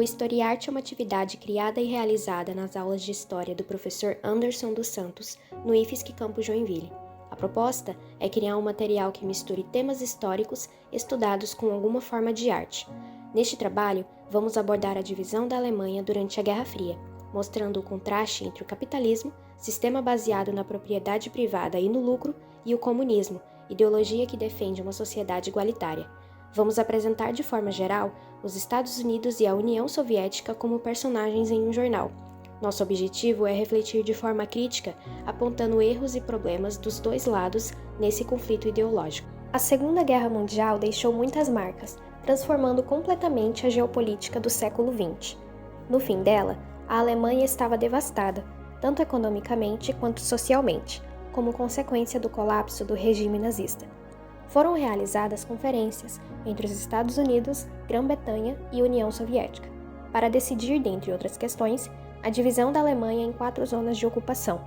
Historiarte é uma atividade criada e realizada nas aulas de História do professor Anderson dos Santos, no IFSC Campo Joinville. A proposta é criar um material que misture temas históricos estudados com alguma forma de arte. Neste trabalho, vamos abordar a divisão da Alemanha durante a Guerra Fria, mostrando o contraste entre o capitalismo, sistema baseado na propriedade privada e no lucro, e o comunismo, ideologia que defende uma sociedade igualitária. Vamos apresentar de forma geral os Estados Unidos e a União Soviética como personagens em um jornal. Nosso objetivo é refletir de forma crítica, apontando erros e problemas dos dois lados nesse conflito ideológico. A Segunda Guerra Mundial deixou muitas marcas, transformando completamente a geopolítica do século XX. No fim dela, a Alemanha estava devastada, tanto economicamente quanto socialmente, como consequência do colapso do regime nazista. Foram realizadas conferências entre os Estados Unidos, Grã-Bretanha e União Soviética, para decidir, dentre outras questões, a divisão da Alemanha em 4 zonas de ocupação: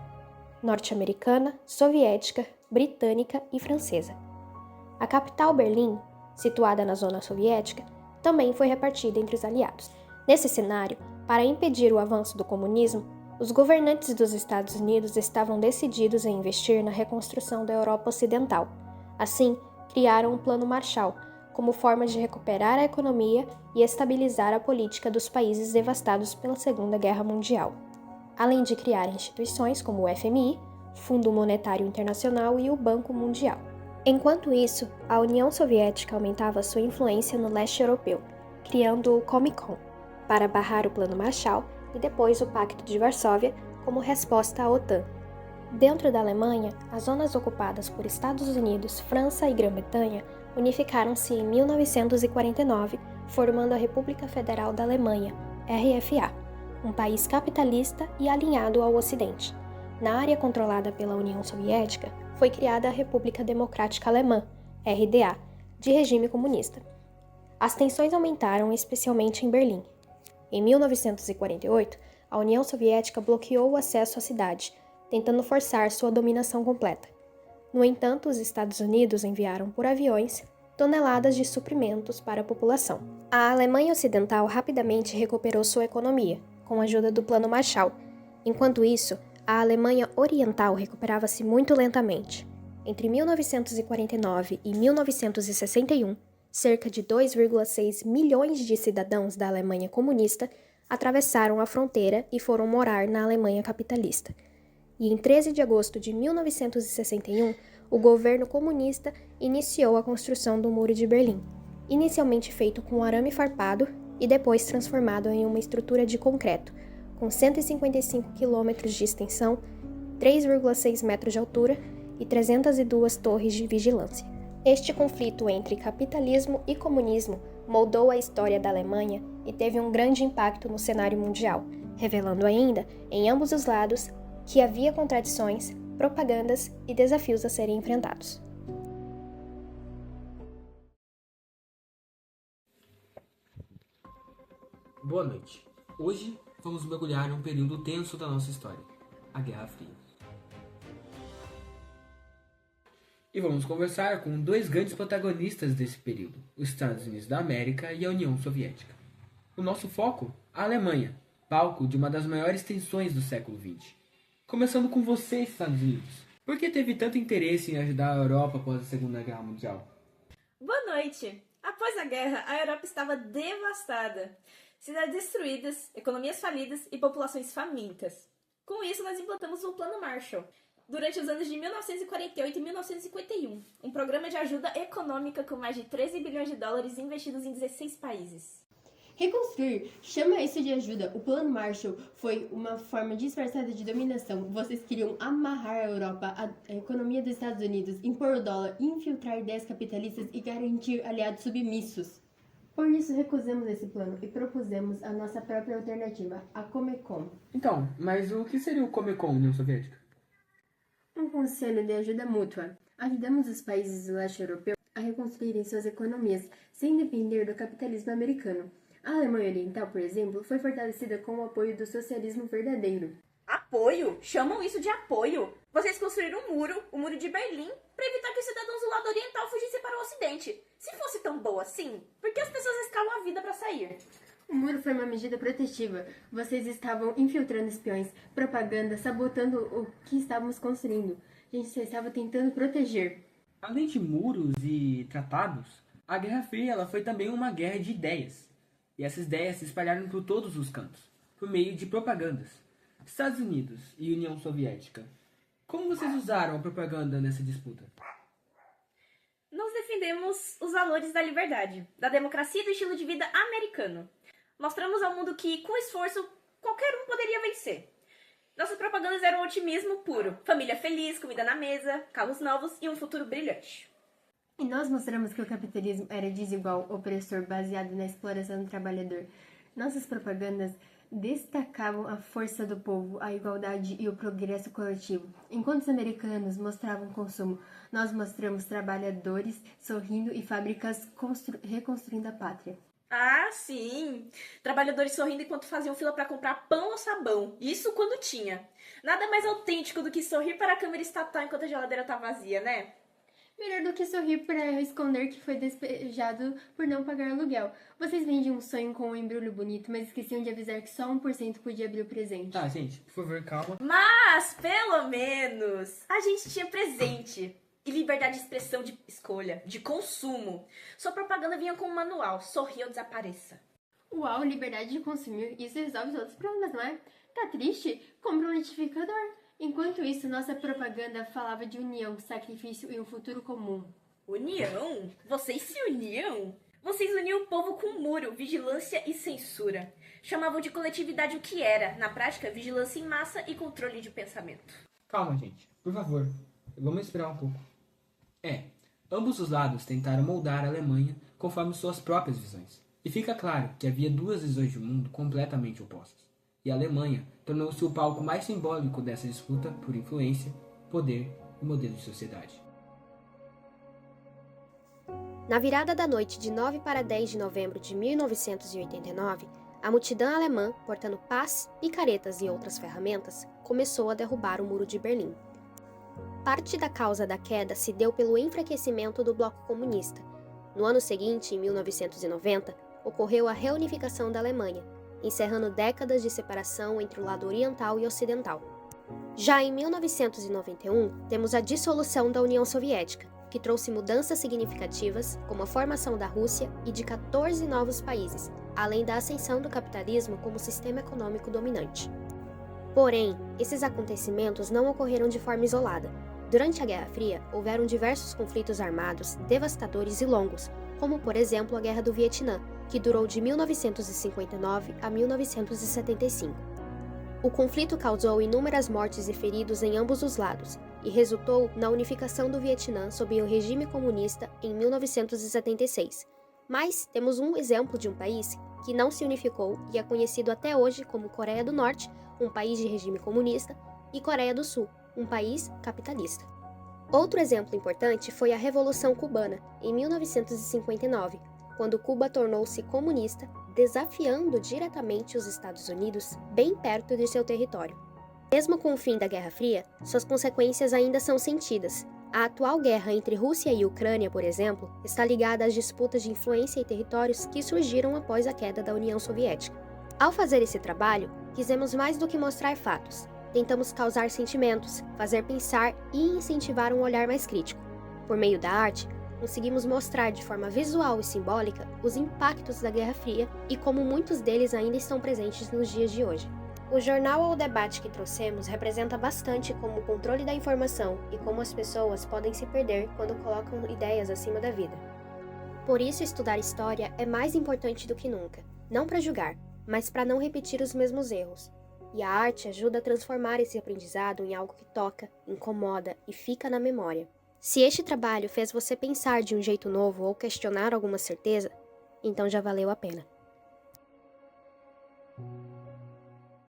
norte-americana, soviética, britânica e francesa. A capital, Berlim, situada na zona soviética, também foi repartida entre os aliados. Nesse cenário, para impedir o avanço do comunismo, os governantes dos Estados Unidos estavam decididos em investir na reconstrução da Europa Ocidental. Assim, criaram um Plano Marshall, como forma de recuperar a economia e estabilizar a política dos países devastados pela Segunda Guerra Mundial, além de criar instituições como o FMI, Fundo Monetário Internacional e o Banco Mundial. Enquanto isso, a União Soviética aumentava sua influência no leste europeu, criando o Comecon, para barrar o Plano Marshall e depois o Pacto de Varsóvia como resposta à OTAN. Dentro da Alemanha, as zonas ocupadas por Estados Unidos, França e Grã-Bretanha unificaram-se em 1949, formando a República Federal da Alemanha, RFA, um país capitalista e alinhado ao Ocidente. Na área controlada pela União Soviética, foi criada a República Democrática Alemã, RDA, de regime comunista. As tensões aumentaram especialmente em Berlim. Em 1948, a União Soviética bloqueou o acesso à cidade, tentando forçar sua dominação completa. No entanto, os Estados Unidos enviaram por aviões toneladas de suprimentos para a população. A Alemanha Ocidental rapidamente recuperou sua economia, com a ajuda do Plano Marshall. Enquanto isso, a Alemanha Oriental recuperava-se muito lentamente. Entre 1949 e 1961, cerca de 2,6 milhões de cidadãos da Alemanha comunista atravessaram a fronteira e foram morar na Alemanha capitalista. E em 13 de agosto de 1961, o governo comunista iniciou a construção do Muro de Berlim, inicialmente feito com arame farpado e depois transformado em uma estrutura de concreto, com 155 quilômetros de extensão, 3,6 metros de altura e 302 torres de vigilância. Este conflito entre capitalismo e comunismo moldou a história da Alemanha e teve um grande impacto no cenário mundial, revelando ainda, em ambos os lados, que havia contradições, propagandas e desafios a serem enfrentados. Boa noite. Hoje vamos mergulhar em um período tenso da nossa história, a Guerra Fria. E vamos conversar com 2 grandes protagonistas desse período, os Estados Unidos da América e a União Soviética. O nosso foco, a Alemanha, palco de uma das maiores tensões do século XX. Começando com você, Estados Unidos. Por que teve tanto interesse em ajudar a Europa após a Segunda Guerra Mundial? Boa noite! Após a guerra, a Europa estava devastada. Cidades destruídas, economias falidas e populações famintas. Com isso, nós implantamos o Plano Marshall, durante os anos de 1948 e 1951, um programa de ajuda econômica com mais de 13 bilhões de dólares investidos em 16 países. Reconstruir chama isso de ajuda. O Plano Marshall foi uma forma disfarçada de dominação. Vocês queriam amarrar a Europa, a economia dos Estados Unidos, impor o dólar, infiltrar ideias capitalistas e garantir aliados submissos. Por isso recusamos esse plano e propusemos a nossa própria alternativa, a Comecon. Então, mas o que seria o Comecon, União Soviética? Um conselho de ajuda mútua. Ajudamos os países do leste europeu a reconstruírem suas economias sem depender do capitalismo americano. A Alemanha Oriental, por exemplo, foi fortalecida com o apoio do socialismo verdadeiro. Apoio? Chamam isso de apoio? Vocês construíram o muro de Berlim, para evitar que os cidadãos do lado oriental fugissem para o ocidente. Se fosse tão boa assim, por que as pessoas arriscavam a vida para sair? O muro foi uma medida protetiva. Vocês estavam infiltrando espiões, propaganda, sabotando o que estávamos construindo. A gente só estava tentando proteger. Além de muros e tratados, a Guerra Fria ela foi também uma guerra de ideias. E essas ideias se espalharam por todos os cantos, por meio de propagandas. Estados Unidos e União Soviética. Como vocês usaram a propaganda nessa disputa? Nós defendemos os valores da liberdade, da democracia e do estilo de vida americano. Mostramos ao mundo que, com esforço, qualquer um poderia vencer. Nossas propagandas eram otimismo puro. Família feliz, comida na mesa, carros novos e um futuro brilhante. E nós mostramos que o capitalismo era desigual, opressor, baseado na exploração do trabalhador. Nossas propagandas destacavam a força do povo, a igualdade e o progresso coletivo. Enquanto os americanos mostravam consumo, nós mostramos trabalhadores sorrindo e fábricas reconstruindo a pátria. Ah, sim! Trabalhadores sorrindo enquanto faziam fila para comprar pão ou sabão. Isso quando tinha. Nada mais autêntico do que sorrir para a câmera estatal enquanto a geladeira tá vazia, né? Melhor do que sorrir para esconder que foi despejado por não pagar aluguel. Vocês vendiam um sonho com um embrulho bonito, mas esqueciam de avisar que só 1% podia abrir o presente. Tá, gente, por favor, calma. Mas, pelo menos, a gente tinha presente. E liberdade de expressão, de escolha, de consumo. Sua propaganda vinha com um manual. Sorria ou desapareça. Uau, liberdade de consumir. Isso resolve todos os problemas, não é? Tá triste? Compra um liquidificador. Enquanto isso, nossa propaganda falava de união, sacrifício e um futuro comum. União? Vocês se uniam? Vocês uniam o povo com muro, vigilância e censura. Chamavam de coletividade o que era, na prática, vigilância em massa e controle de pensamento. Calma, gente, por favor. Vamos esperar um pouco. Ambos os lados tentaram moldar a Alemanha conforme suas próprias visões. E fica claro que havia duas visões de mundo completamente opostas. E a Alemanha tornou-se o palco mais simbólico dessa disputa por influência, poder e modelo de sociedade. Na virada da noite de 9 para 10 de novembro de 1989, a multidão alemã, portando pás, picaretas e outras ferramentas, começou a derrubar o Muro de Berlim. Parte da causa da queda se deu pelo enfraquecimento do bloco comunista. No ano seguinte, em 1990, ocorreu a reunificação da Alemanha, encerrando décadas de separação entre o lado oriental e ocidental. Já em 1991, temos a dissolução da União Soviética, que trouxe mudanças significativas, como a formação da Rússia e de 14 novos países, além da ascensão do capitalismo como sistema econômico dominante. Porém, esses acontecimentos não ocorreram de forma isolada. Durante a Guerra Fria, houveram diversos conflitos armados, devastadores e longos, como por exemplo a Guerra do Vietnã, que durou de 1959 a 1975. O conflito causou inúmeras mortes e feridos em ambos os lados, e resultou na unificação do Vietnã sob o regime comunista em 1976. Mas temos um exemplo de um país que não se unificou e é conhecido até hoje como Coreia do Norte, um país de regime comunista, e Coreia do Sul, um país capitalista. Outro exemplo importante foi a Revolução Cubana, em 1959, quando Cuba tornou-se comunista, desafiando diretamente os Estados Unidos bem perto de seu território. Mesmo com o fim da Guerra Fria, suas consequências ainda são sentidas. A atual guerra entre Rússia e Ucrânia, por exemplo, está ligada às disputas de influência e territórios que surgiram após a queda da União Soviética. Ao fazer esse trabalho, quisemos mais do que mostrar fatos. Tentamos causar sentimentos, fazer pensar e incentivar um olhar mais crítico. Por meio da arte, conseguimos mostrar de forma visual e simbólica os impactos da Guerra Fria e como muitos deles ainda estão presentes nos dias de hoje. O jornal ou o debate que trouxemos representa bastante como o controle da informação e como as pessoas podem se perder quando colocam ideias acima da vida. Por isso, estudar história é mais importante do que nunca, não para julgar, mas para não repetir os mesmos erros. E a arte ajuda a transformar esse aprendizado em algo que toca, incomoda e fica na memória. Se este trabalho fez você pensar de um jeito novo ou questionar alguma certeza, então já valeu a pena.